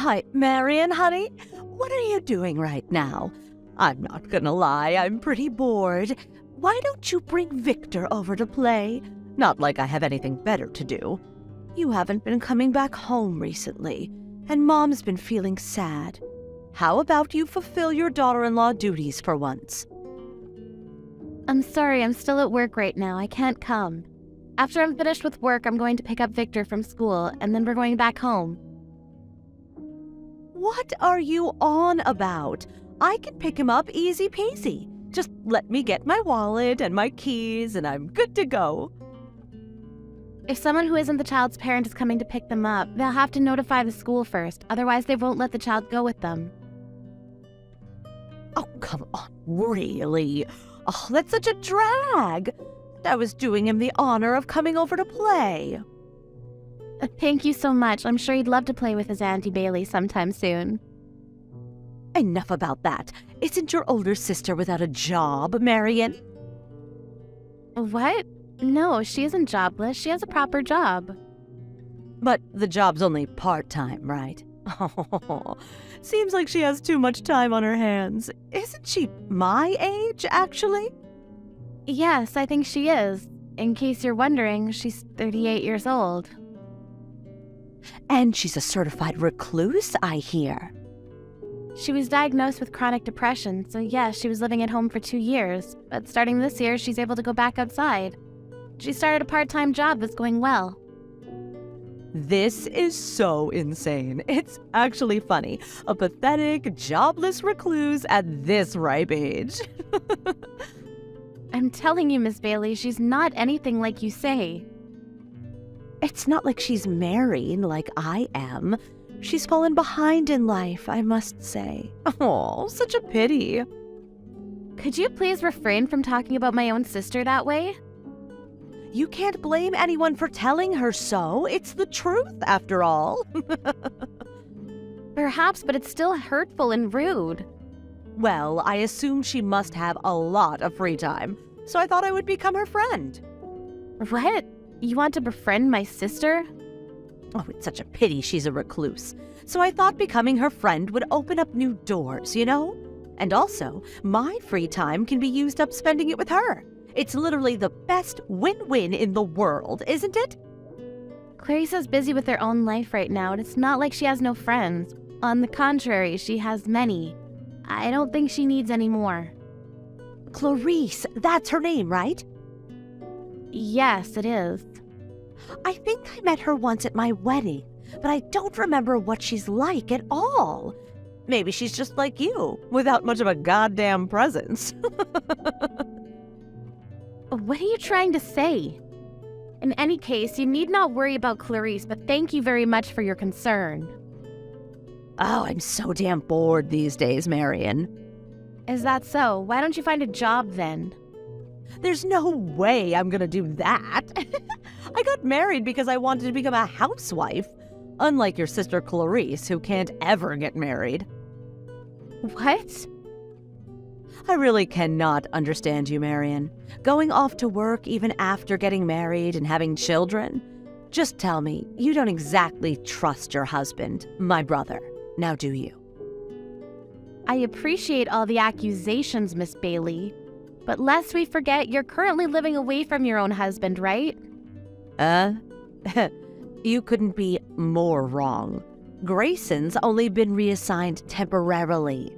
Hi, Marion, honey. What are you doing right now? I'm not gonna lie, I'm pretty bored. Why don't you bring Victor over to play? Not like I have anything better to do. You haven't been coming back home recently, and Mom's been feeling sad. How about you fulfill your daughter-in-law duties for once? I'm sorry, I'm still at work right now. I can't come. After I'm finished with work, I'm going to pick up Victor from school, and then we're going back home. What are you on about? I can pick him up easy peasy. Just let me get my wallet and my keys and I'm good to go. If someone who isn't the child's parent is coming to pick them up, they'll have to notify the school first, otherwise they won't let the child go with them. Oh, come on, really? Oh, that's such a drag. I was doing him the honor of coming over to play. Thank you so much. I'm sure he'd love to play with his Auntie Bailey sometime soon. Enough about that. Isn't your older sister without a job, Marion? What? No, she isn't jobless. She has a proper job. But the job's only part-time, right? Oh, seems like she has too much time on her hands. Isn't she my age, actually? Yes, I think she is. In case you're wondering, she's 38 years old. And she's a certified recluse, I hear. She was diagnosed with chronic depression, so yes, she was living at home for 2 years. But starting this year, she's able to go back outside. She started a part-time job that's going well. This is so insane. It's actually funny. A pathetic, jobless recluse at this ripe age. I'm telling you, Miss Bailey, she's not anything like you say. It's not like she's married like I am. She's fallen behind in life, I must say. Oh, such a pity. Could you please refrain from talking about my own sister that way? You can't blame anyone for telling her so. It's the truth, after all. Perhaps, but it's still hurtful and rude. Well, I assume she must have a lot of free time, so I thought I would become her friend. What? You want to befriend my sister? Oh, it's such a pity she's a recluse. So I thought becoming her friend would open up new doors, you know? And also, my free time can be used up spending it with her. It's literally the best win-win in the world, isn't it? Clarissa's busy with her own life right now, and it's not like she has no friends. On the contrary, she has many. I don't think she needs any more. Clarice, that's her name, right? Yes, it is. I think I met her once at my wedding, but I don't remember what she's like at all. Maybe she's just like you, without much of a goddamn presence. What are you trying to say? In any case, you need not worry about Clarice, but thank you very much for your concern. Oh, I'm so damn bored these days, Marion. Is that so? Why don't you find a job then? There's no way I'm gonna do that. I got married because I wanted to become a housewife, unlike your sister Clarice, who can't ever get married. What? I really cannot understand you, Marion. Going off to work even after getting married and having children? Just tell me, you don't exactly trust your husband, my brother. Now do you? I appreciate all the accusations, Miss Bailey. But lest we forget, you're currently living away from your own husband, right? You couldn't be more wrong. Grayson's only been reassigned temporarily.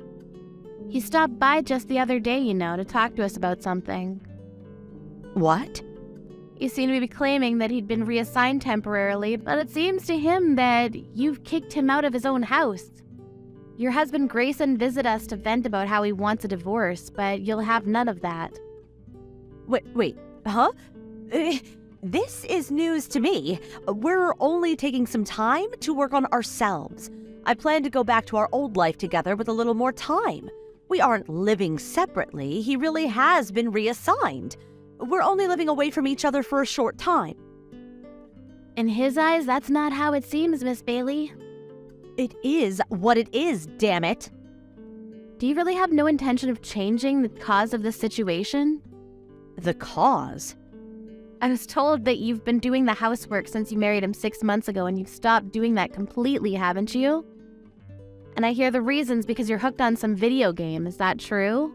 He stopped by just the other day, you know, to talk to us about something. What? You seem to be claiming that he'd been reassigned temporarily, but it seems to him that you've kicked him out of his own house. Your husband Grayson visited us to vent about how he wants a divorce, but you'll have none of that. Wait, huh? This is news to me. We're only taking some time to work on ourselves. I plan to go back to our old life together with a little more time. We aren't living separately. He really has been reassigned. We're only living away from each other for a short time. In his eyes, that's not how it seems, Miss Bailey. It is what it is, damn it. Do you really have no intention of changing the cause of this situation? The cause? I was told that you've been doing the housework since you married him 6 months ago and you've stopped doing that completely, haven't you? And I hear the reason's because you're hooked on some video game. Is that true?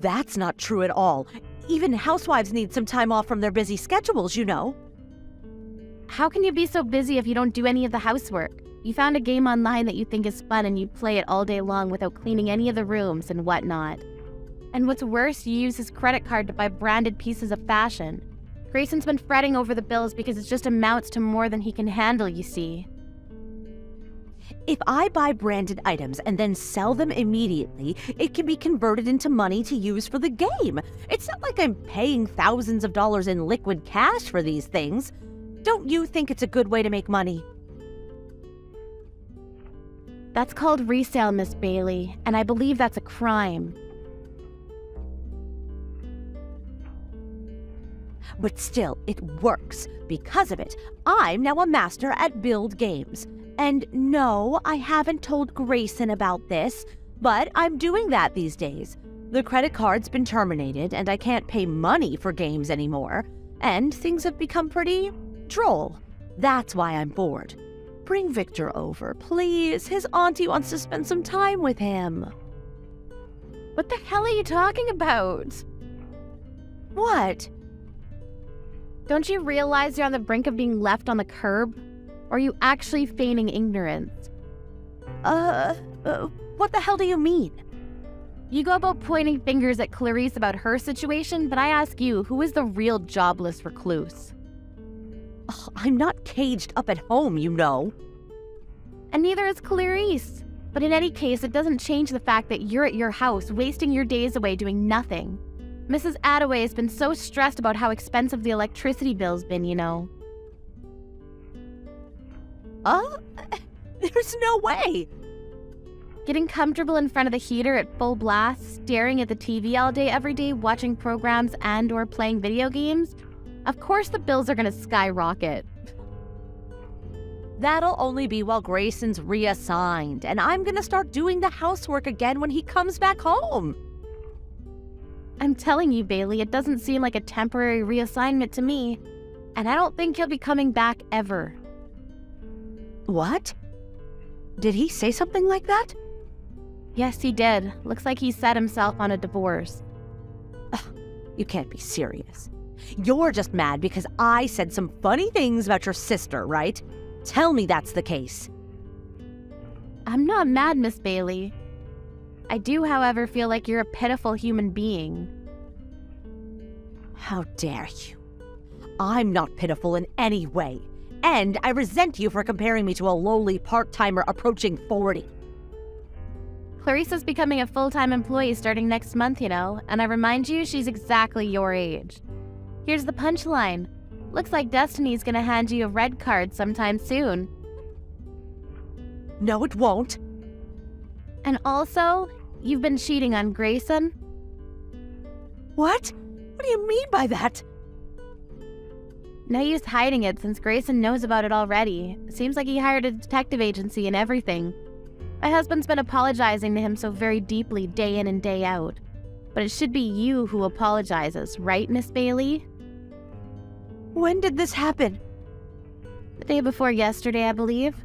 That's not true at all. Even housewives need some time off from their busy schedules, you know. How can you be so busy if you don't do any of the housework? You found a game online that you think is fun and you play it all day long without cleaning any of the rooms and whatnot. And what's worse, you use his credit card to buy branded pieces of fashion. Grayson's been fretting over the bills because it just amounts to more than he can handle, you see. If I buy branded items and then sell them immediately, it can be converted into money to use for the game. It's not like I'm paying thousands of dollars in liquid cash for these things. Don't you think it's a good way to make money? That's called resale, Miss Bailey, and I believe that's a crime. But still, it works. Because of it, I'm now a master at build games. And no, I haven't told Grayson about this, but I'm doing that these days. The credit card's been terminated, and I can't pay money for games anymore. And things have become pretty droll. That's why I'm bored. Bring Victor over, please. His auntie wants to spend some time with him. What the hell are you talking about? What? Don't you realize you're on the brink of being left on the curb? Or are you actually feigning ignorance? What the hell do you mean? You go about pointing fingers at Clarice about her situation, but I ask you, who is the real jobless recluse? Ugh, I'm not caged up at home, you know. And neither is Clarice. But in any case, it doesn't change the fact that you're at your house, wasting your days away doing nothing. Mrs. Attaway has been so stressed about how expensive the electricity bill's been, you know. There's no way. Getting comfortable in front of the heater at full blast, staring at the TV all day every day, watching programs and or playing video games, of course the bills are gonna skyrocket. That'll only be while Grayson's reassigned, and I'm gonna start doing the housework again when he comes back home. I'm telling you, Bailey, it doesn't seem like a temporary reassignment to me, and I don't think he'll be coming back ever. What? Did he say something like that? Yes, he did. Looks like he set himself on a divorce. Ugh, you can't be serious. You're just mad because I said some funny things about your sister, right? Tell me that's the case. I'm not mad, Miss Bailey. I do, however, feel like you're a pitiful human being. How dare you? I'm not pitiful in any way. And I resent you for comparing me to a lowly part-timer approaching 40. Clarissa's becoming a full-time employee starting next month, you know, and I remind you she's exactly your age. Here's the punchline. Looks like Destiny's gonna hand you a red card sometime soon. No, it won't. And also, you've been cheating on Grayson. What? What do you mean by that? No use hiding it since Grayson knows about it already. Seems like he hired a detective agency and everything. My husband's been apologizing to him so very deeply day in and day out. But it should be you who apologizes, right, Miss Bailey? When did this happen? The day before yesterday, I believe.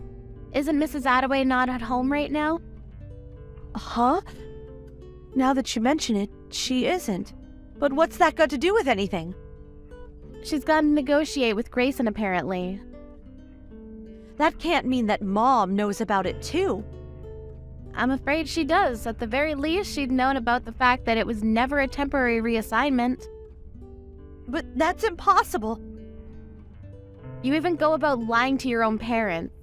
Isn't Mrs. Attaway not at home right now? Huh? Now that you mention it, she isn't. But what's that got to do with anything? She's gone to negotiate with Grayson, apparently. That can't mean that Mom knows about it too. I'm afraid she does. At the very least, she'd known about the fact that it was never a temporary reassignment. But that's impossible. You even go about lying to your own parents.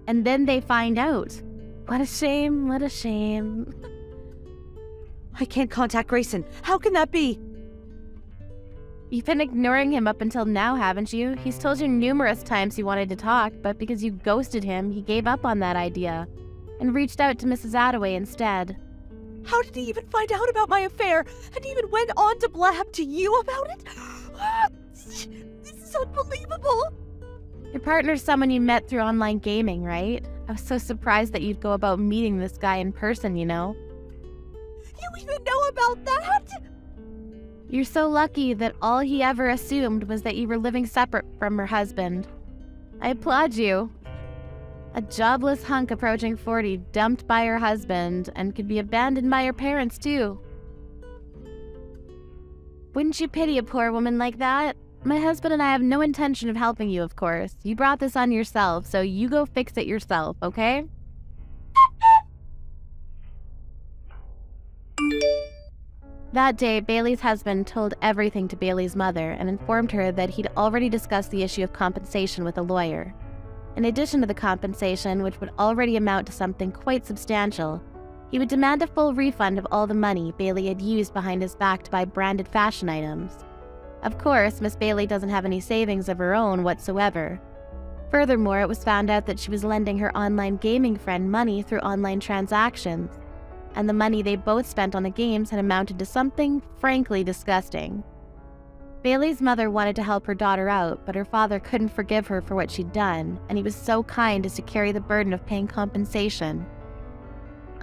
And then they find out. What a shame, what a shame. I can't contact Grayson. How can that be? You've been ignoring him up until now, haven't you? He's told you numerous times he wanted to talk, but because you ghosted him, he gave up on that idea and reached out to Mrs. Attaway instead. How did he even find out about my affair and even went on to blab to you about it? This is unbelievable. Your partner's someone you met through online gaming, right? I was so surprised that you'd go about meeting this guy in person, you know? You even know about that? You're so lucky that all he ever assumed was that you were living separate from her husband. I applaud you. A jobless hunk approaching 40, dumped by her husband, and could be abandoned by her parents, too. Wouldn't you pity a poor woman like that? My husband and I have no intention of helping you, of course. You brought this on yourself, so you go fix it yourself, okay? That day, Bailey's husband told everything to Bailey's mother and informed her that he'd already discussed the issue of compensation with a lawyer. In addition to the compensation, which would already amount to something quite substantial, he would demand a full refund of all the money Bailey had used behind his back to buy branded fashion items. Of course, Miss Bailey doesn't have any savings of her own whatsoever. Furthermore, it was found out that she was lending her online gaming friend money through online transactions, and the money they both spent on the games had amounted to something frankly disgusting. Bailey's mother wanted to help her daughter out, but her father couldn't forgive her for what she'd done, and he was so kind as to carry the burden of paying compensation,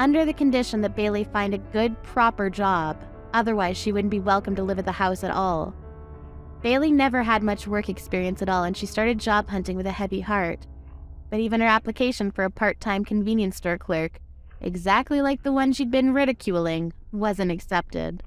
under the condition that Bailey find a good, proper job, otherwise she wouldn't be welcome to live at the house at all. Bailey never had much work experience at all, and she started job hunting with a heavy heart. But even her application for a part-time convenience store clerk, exactly like the one she'd been ridiculing, wasn't accepted.